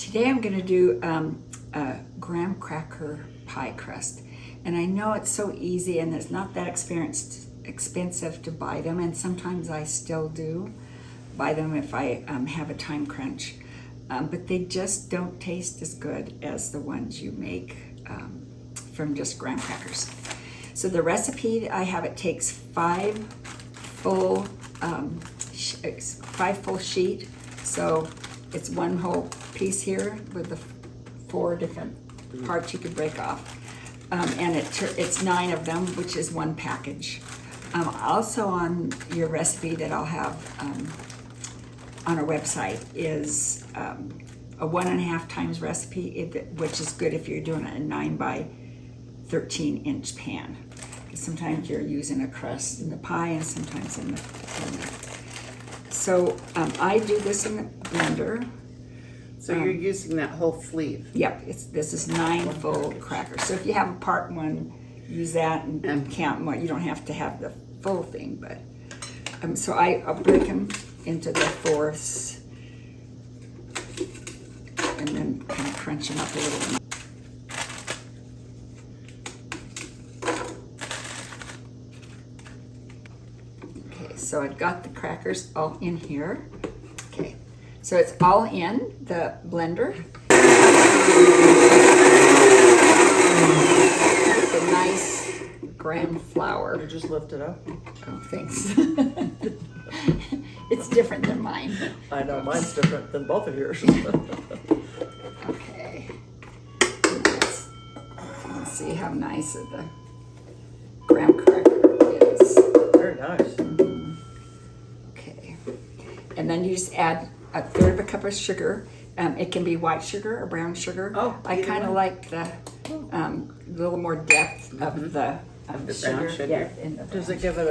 Today I'm going to do a graham cracker pie crust. And I know it's so easy and it's not that expensive to buy them, and sometimes I still do buy them if I have a time crunch. But they just don't taste as good as the ones you make from just graham crackers. So the recipe I have, it takes five full sheet. So it's one whole piece here with the 4 different parts you could break off. And it's 9 of them, which is one package. Also on your recipe that I'll have on our website is a 1.5 times recipe, which is good if you're doing a 9 by 13 inch pan. Because sometimes you're using a crust in the pie and sometimes in the So I do this in the blender. So you're using that whole sleeve? Yep, this is 9 full crackers. So if you have a part 1, use that and count more. You don't have to have the full thing, but so I'll break them into the fourths and then kind of crunch them up a little. Okay, so I've got the crackers all in here. Okay, so it's all in the blender. With a nice graham flour. You just lift it up. Oh, thanks. It's different than mine. I know, mine's different than both of yours. Okay. Let's see how nice the graham cracker is. Very nice. Okay. And then you just add 1/3 cup of sugar. It can be white sugar or brown sugar. Oh, I kind of like the little more depth of the brown sugar. Yeah, in the Does brown it give it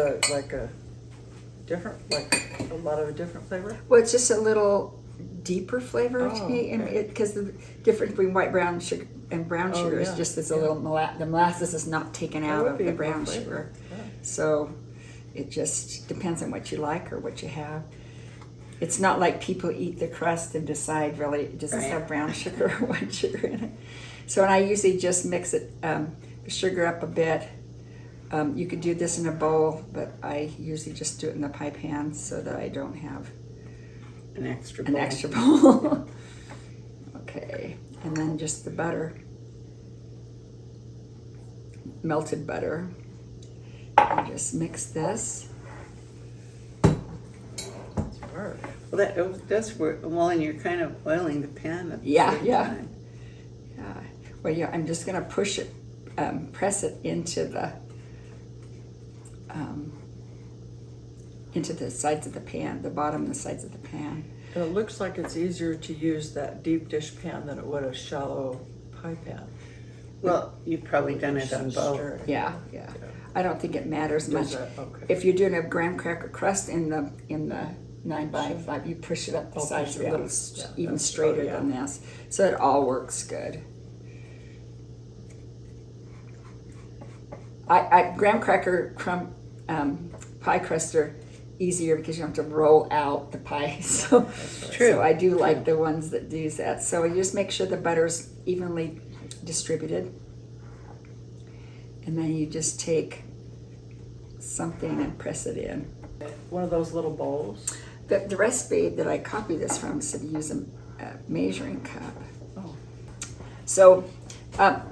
a lot of a different flavor? Well, it's just a little deeper flavor to Oh, me, and okay. because the difference between white brown sugar and brown sugar is yeah, just there's a little the molasses is not taken out would of be the a good brown flavor. sugar, Yeah. so it just depends on what you like or what you have. It's not like people eat the crust and decide really does this have brown sugar or white sugar in it. So, and I usually just mix it the sugar up a bit. You could do this in a bowl, but I usually just do it in the pie pan so that I don't have An extra an bowl. extra bowl. Okay, and then just the butter, melted butter. And just mix this. Smart. Well, that's where, well, and you're kind of oiling the pan at the Yeah, same yeah. time. Yeah. Well, yeah, I'm just gonna push it, press it into the sides of the pan, the bottom and the sides of the pan. And it looks like it's easier to use that deep dish pan than it would a shallow pie pan. Well, you've probably done it on both. Sure. Yeah. I don't think it matters much. Does it? Okay. If you're doing a graham cracker crust in the 9 by 5, you push it up the sides a little even straighter than this, so it all works good. Graham cracker pie crusts are easier because you don't have to roll out the pie. So, so I do like the ones that do that. So you just make sure the butter's evenly distributed, and then you just take something and press it in. One of those little bowls. The recipe that I copied this from said use a measuring cup. Oh. So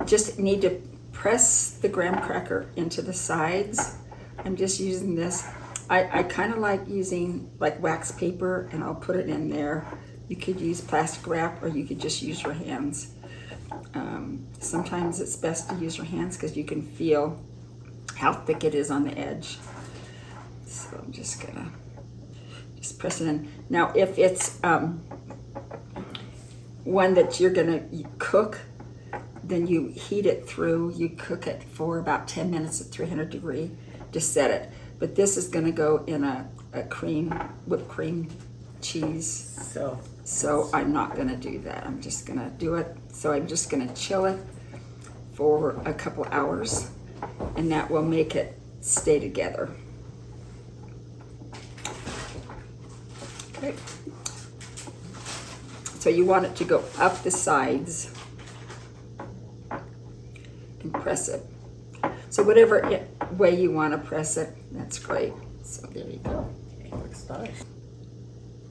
just need to press the graham cracker into the sides. I'm just using this. I kind of like using like wax paper, and I'll put it in there. You could use plastic wrap, or you could just use your hands. Sometimes it's best to use your hands because you can feel how thick it is on the edge. So I'm just gonna press it in. Now, if it's one that you're gonna cook, then you heat it through. You cook it for about 10 minutes at 300 degree to set it. But this is gonna go in a whipped cream cheese. So I'm not gonna do that. I'm just gonna do it. So I'm just gonna chill it for a couple hours, and that will make it stay together. Okay. So you want it to go up the sides and press it. So whatever way you want to press it, that's great. So there you go. Looks nice.